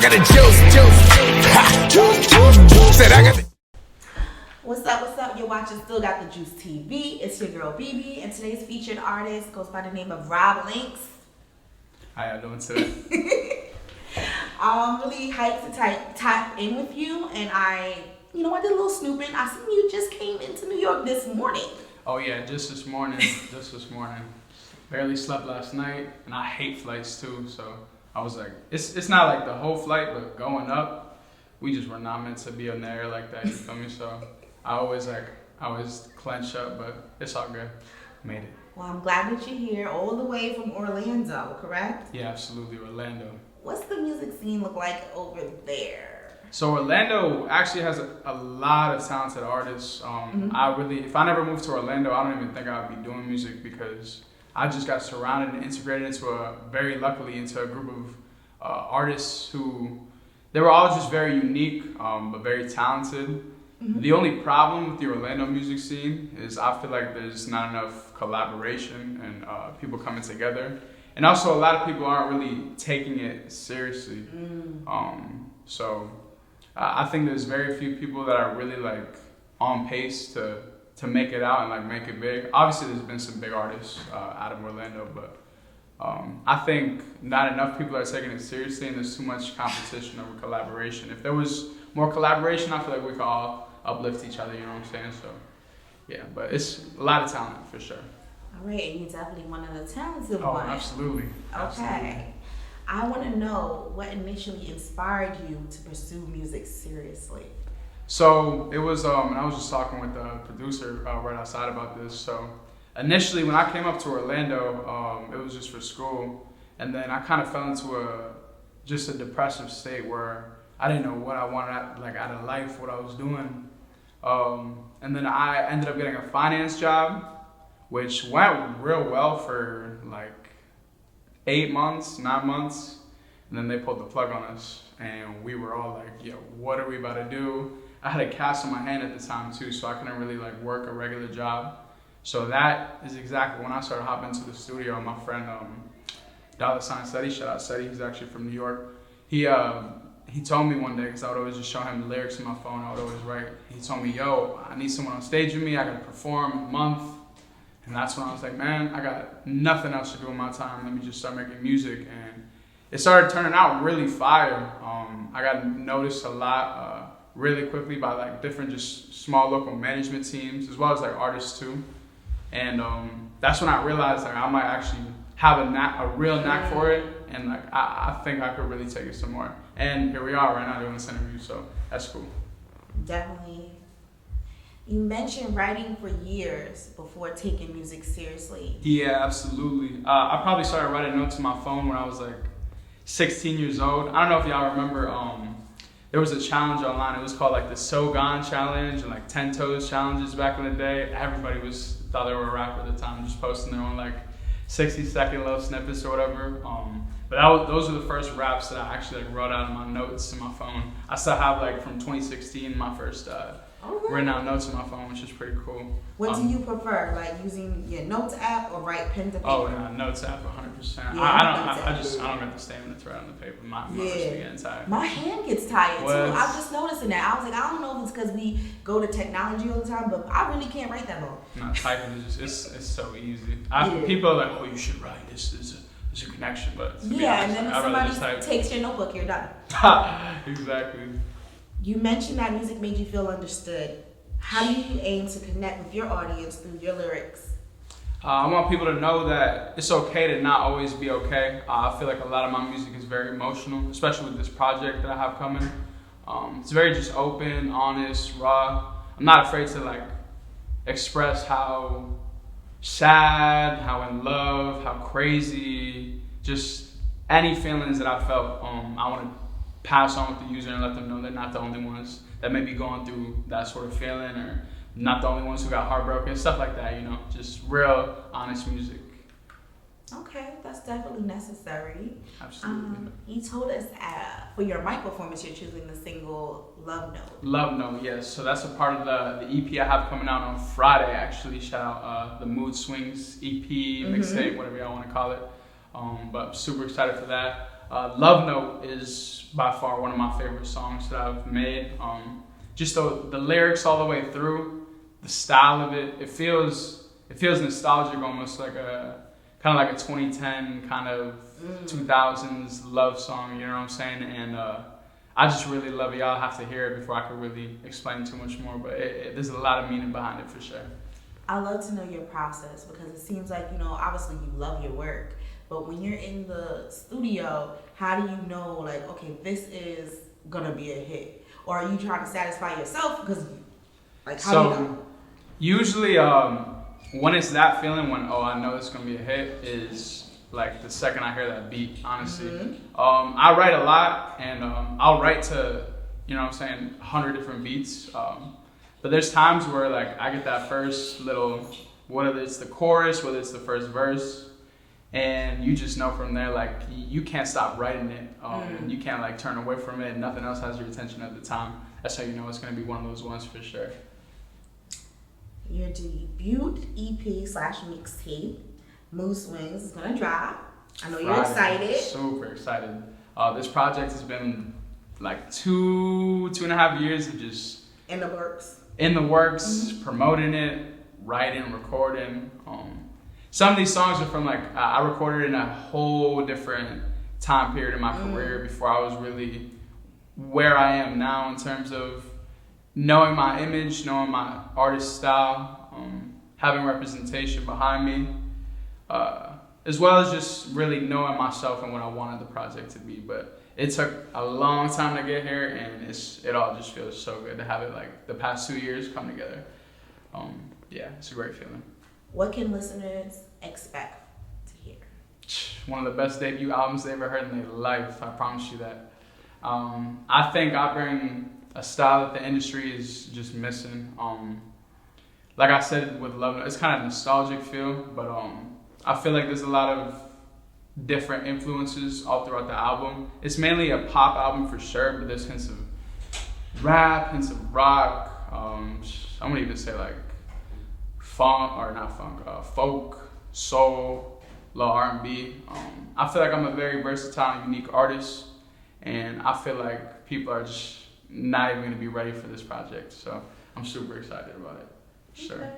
got the juice. Ha. Said I got the. What's up? You're watching Still Got the Juice TV. It's your girl BB, and today's featured artist goes by the name of Roblinx. How y'all doing today? I'm really hyped to tap in with you, and I did a little snooping. I seen you just came into New York this morning. Oh yeah, just this morning. Barely slept last night, and I hate flights too. So I was like, it's not like the whole flight, but going up, we just were not meant to be in the air like that. You feel me? So I always clench up, but it's all good. Made it. Well, I'm glad that you're here, all the way from Orlando, correct? Yeah, absolutely, Orlando. What's the music scene look like over there? So Orlando actually has a lot of talented artists. If I never moved to Orlando, I don't even think I would be doing music because I just got surrounded and integrated into into a group of artists who, they were all just very unique, but very talented. Mm-hmm. The only problem with the Orlando music scene is I feel like there's not enough collaboration and people coming together. And also a lot of people aren't really taking it seriously. So I think there's very few people that are really like on pace to make it out and like make it big. Obviously there's been some big artists out of Orlando, but I think not enough people are taking it seriously, and there's too much competition over collaboration. If there was more collaboration, I feel like we could all uplift each other, you know what I'm saying? So yeah, but it's a lot of talent for sure. All right, and you're definitely one of the talented ones. Oh, absolutely. Okay. Absolutely. I want to know what initially inspired you to pursue music seriously. So it was, and I was just talking with the producer right outside about this. So initially when I came up to Orlando, it was just for school. And then I kind of fell into just a depressive state where I didn't know what I wanted out of life, what I was doing. And then I ended up getting a finance job, which went real well for like 9 months, and then they pulled the plug on us, and we were all like, yo, what are we about to do? I had a cast on my hand at the time too, so I couldn't really like work a regular job. So that is exactly when I started hopping into the studio. My friend Seti, shout out Seti, he's actually from New York. He told me one day, because I would always just show him the lyrics on my phone, I would always write. He told me, yo, I need someone on stage with me, I gotta perform a month. And that's when I was like, man, I got nothing else to do with my time. Let me just start making music. And it started turning out really fire. I got noticed a lot really quickly by like different just small local management teams, as well as like artists too. And that's when I realized like I might actually have a real knack for it. And like I think I could really take it somewhere. And here we are right now doing this interview, so that's cool. Definitely. You mentioned writing for years before taking music seriously. Yeah, absolutely. I probably started writing notes on my phone when I was like 16 years old. I don't know if y'all remember, there was a challenge online. It was called like the So Gone Challenge and like 10 Toes challenges back in the day. Everybody thought they were a rapper at the time, just posting their own like 60-second little snippets or whatever. But those were the first raps that I actually like wrote out in my notes in my phone. I still have like from 2016 my first written out notes on my phone, which is pretty cool. What do you prefer, like using your notes app or write pen to paper? Oh yeah, notes app 100%. Yeah, I don't get the stamina to write on the paper. My wrist be getting tired. My hand gets tired too. I'm just noticing that. I was like, I don't know if it's because we go to technology all the time, but I really can't write that long. No, typing is just it's so easy. People are like, oh, you should write. There's a connection, but yeah, and then if somebody takes your notebook, you're done. Exactly. You mentioned that music made you feel understood. How do you aim to connect with your audience through your lyrics? I want people to know that it's okay to not always be okay. I feel like a lot of my music is very emotional, especially with this project that I have coming. It's very just open, honest, raw. I'm not afraid to like express how sad, how in love, how crazy, just any feelings that I felt. I want to pass on with the user and let them know they're not the only ones that may be going through that sort of feeling, or not the only ones who got heartbroken, stuff like that, just real, honest music. Okay, that's definitely necessary. Absolutely. You told us for your mic performance, you're choosing the single Love Note. Love Note, yes. So that's a part of the EP I have coming out on Friday, actually. Shout out the Mood Swings EP, mixtape, whatever y'all want to call it. But I'm super excited for that. Love Note is by far one of my favorite songs that I've made. Just the lyrics all the way through, the style of it, it feels nostalgic, almost like a kind of like a 2010 kind of 2000s love song. You know what I'm saying? And I just really love it. Y'all have to hear it before I could really explain too much more. But there's a lot of meaning behind it for sure. I love to know your process because it seems like, you know, obviously you love your work, but when you're in the studio, how do you know, like, okay, this is gonna be a hit? Or are you trying to satisfy yourself? Because, like, how do you know? Usually, when it's that feeling, when, oh, I know it's gonna be a hit, is like the second I hear that beat, honestly. Mm-hmm. I write a lot, and I'll write to, you know what I'm saying, 100 different beats. But there's times where like I get that first little, whether it's the chorus, whether it's the first verse, and you just know from there, like you can't stop writing it. You can't like turn away from it. Nothing else has your attention at the time. That's how you know it's gonna be one of those ones for sure. Your debut EP/mixtape, Mood Swings, is gonna drop. I know you're excited. Super excited. This project has been like 2.5 years of just in the works. Promoting it, writing, recording. Some of these songs are from like I recorded in a whole different time period in my career before I was really where I am now in terms of knowing my image, knowing my artist style, having representation behind me, as well as just really knowing myself and what I wanted the project to be. But it took a long time to get here, and it all just feels so good to have it like the past 2 years come together. Yeah, it's a great feeling. What can listeners expect to hear? One of the best debut albums they ever heard in their life, I promise you that. I think I bring a style that the industry is just missing. Like I said with Love Note, it's kind of nostalgic feel, but I feel like there's a lot of different influences all throughout the album. It's mainly a pop album for sure, but there's hints of rap, hints of rock. I'm gonna even say like folk, soul, low R&B. I feel like I'm a very versatile and unique artist, and I feel like people are just not even gonna be ready for this project. So I'm super excited about it. Sure. Okay.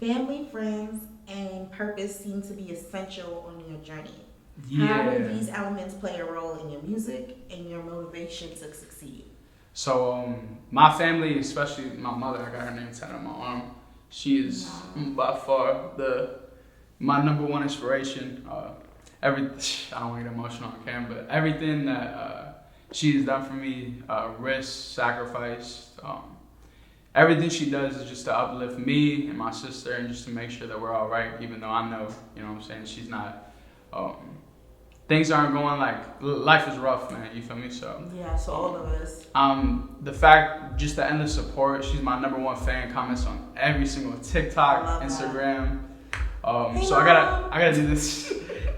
Family, friends, and purpose seem to be essential on your journey. Yeah. How do these elements play a role in your music and your motivation to succeed? So my family, especially my mother, I got her name tatted on my arm. She is by far my number one inspiration. I don't want to get emotional on camera, but everything that she's done for me, risk, sacrifice, everything she does is just to uplift me and my sister and just to make sure that we're all right, even though I know, you know what I'm saying, she's not, things aren't going like, life is rough, man, you feel me? So yeah, so all of us. The fact, just the endless support, she's my number one fan, comments on every single TikTok, Instagram. Hey, so Mom. I gotta do this.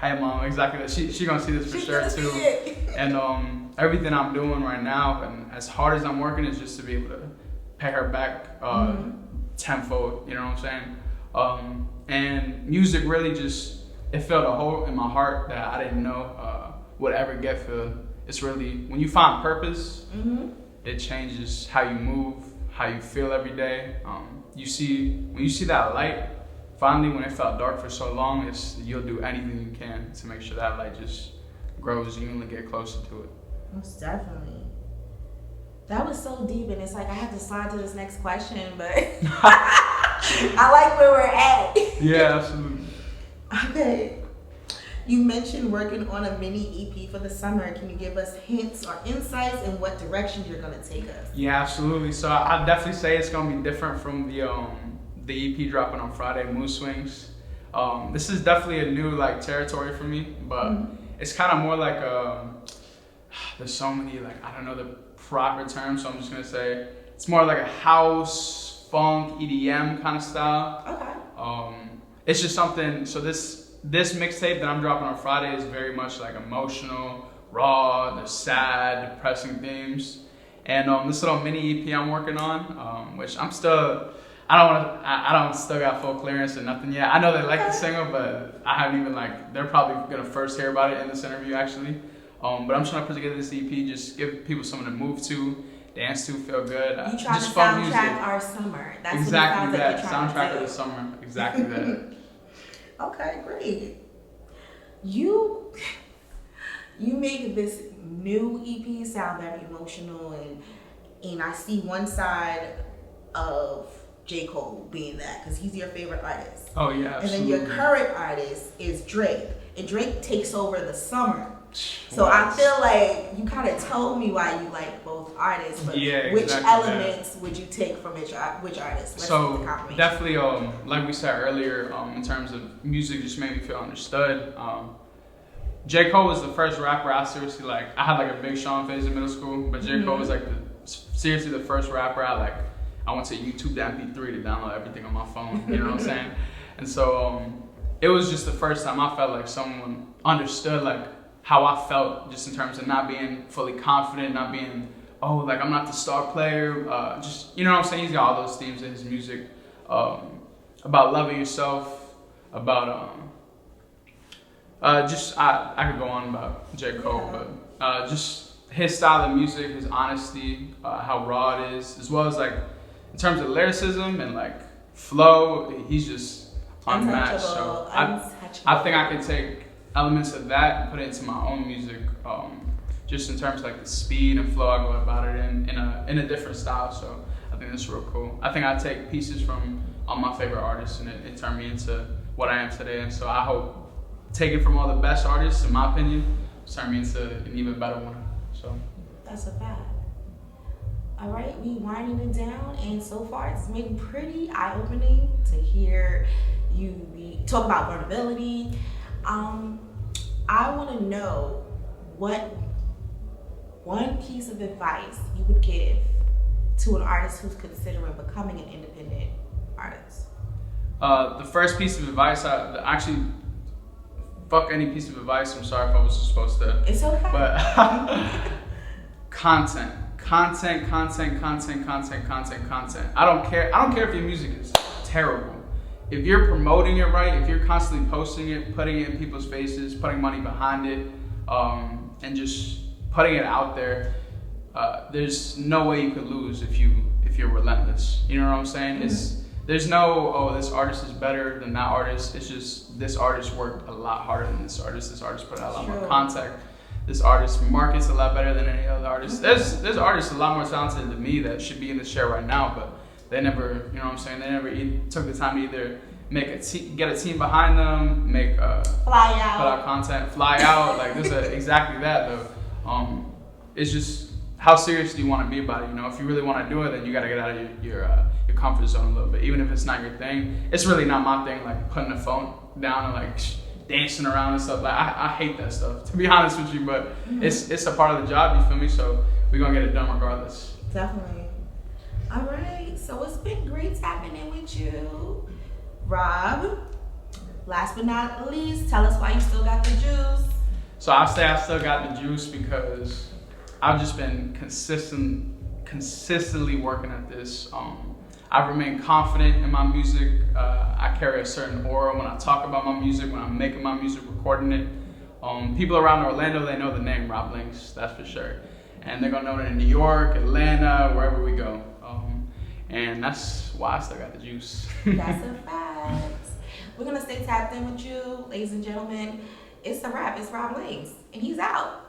Hey mom, exactly. She gonna see this for sure too. And everything I'm doing right now, and as hard as I'm working, is just to be able to pay her back tenfold. You know what I'm saying? And music really just, it filled a hole in my heart that I didn't know would ever get filled. It's really, when you find purpose, it changes how you move, how you feel every day. When you see that light, finally, when it felt dark for so long, you'll do anything you can to make sure that light just grows and you only get closer to it. Most definitely. That was so deep, and it's like I had to slide to this next question, but I like where we're at. Yeah, absolutely. Okay. You mentioned working on a mini EP for the summer. Can you give us hints or insights in what direction you're going to take us? Yeah, absolutely. So I'd definitely say it's going to be different from the EP dropping on Friday, Mood Swings. This is definitely a new like territory for me, but it's kind of more like there's so many, like, I don't know the proper term, so I'm just gonna say it's more like a house, funk, EDM kind of style. Okay. It's just something. So this mixtape that I'm dropping on Friday is very much like emotional, raw. There's sad, depressing themes, and this little mini EP I'm working on, which I don't still got full clearance or nothing yet. I know they like the single, but I haven't even they're probably gonna first hear about it in this interview actually. But I'm trying to put together this EP, just give people something to move to, dance to, feel good. You trying just to fun soundtrack music. Our summer. That's Exactly what it that. sounds like Soundtrack of the summer. Exactly that. Okay, great. You make this new EP sound very emotional, and I see one side of J. Cole being that because he's your favorite artist. Oh yeah, absolutely. And then your current artist is Drake, and Drake takes over the summer. So I feel like you kind of told me why you like both artists, but yeah, which exactly elements would you take from which artist? So definitely, like we said earlier, in terms of music, just made me feel understood. J. Cole was the first rapper I seriously like. I had a Big Sean phase in middle school, but J. Cole was seriously the first rapper I went to YouTube to MP3 to download everything on my phone. You know what I'm saying? And so it was just the first time I felt like someone understood how I felt, just in terms of not being fully confident, not being I'm not the star player. Just, you know what I'm saying? He's got all those themes in his music about loving yourself, about just I could go on about J. Cole, but just his style of music, his honesty, how raw it is, as well as in terms of lyricism and flow, he's just unmatched. So I think I could take elements of that and put it into my own music, just in terms of the speed and flow I go about it in a different style. So I think that's real cool. I think I take pieces from all my favorite artists and it turned me into what I am today. And so I hope taking from all the best artists, in my opinion, turn me into an even better one. So that's a fact. All right, we winding it down, and so far it's been pretty eye-opening to hear you talk about vulnerability. I want to know what one piece of advice you would give to an artist who's considering becoming an independent artist. The first piece of advice, actually, fuck any piece of advice. I'm sorry if I was supposed to. It's okay. But content. I don't care if your music is terrible. If you're promoting it right, if you're constantly posting it, putting it in people's faces, putting money behind it, and just putting it out there, there's no way you could lose if you're relentless. You know what I'm saying? Mm-hmm. There's no, this artist is better than that artist. It's just this artist worked a lot harder than this artist. This artist put out a lot more content. This artist markets a lot better than any other artist. There's artists a lot more talented than me that should be in this chair right now, but they never, you know what I'm saying? They never took the time to either get a team behind them, fly out, put out content, fly out. This is exactly that though. It's just how serious do you want to be about it? You know, if you really want to do it, then you got to get out of your comfort zone a little bit. Even if it's not your thing, it's really not my thing. Putting the phone down and dancing around and stuff. I hate that stuff, to be honest with you. But it's a part of the job. You feel me? So we're gonna get it done regardless. Definitely. All right. So it's been great tapping in with you, Rob. Last but not least, tell us why you still got the juice. So I'll say I still got the juice because I've just been consistently working at this. I've remained confident in my music. I carry a certain aura when I talk about my music, when I'm making my music, recording it. People around Orlando, they know the name Roblinx, that's for sure. And they're gonna know it in New York, Atlanta, wherever we go. And that's why I still got the juice. That's a fact. We're gonna stay tapped in with you, ladies and gentlemen. It's a wrap. It's Roblinx, and he's out.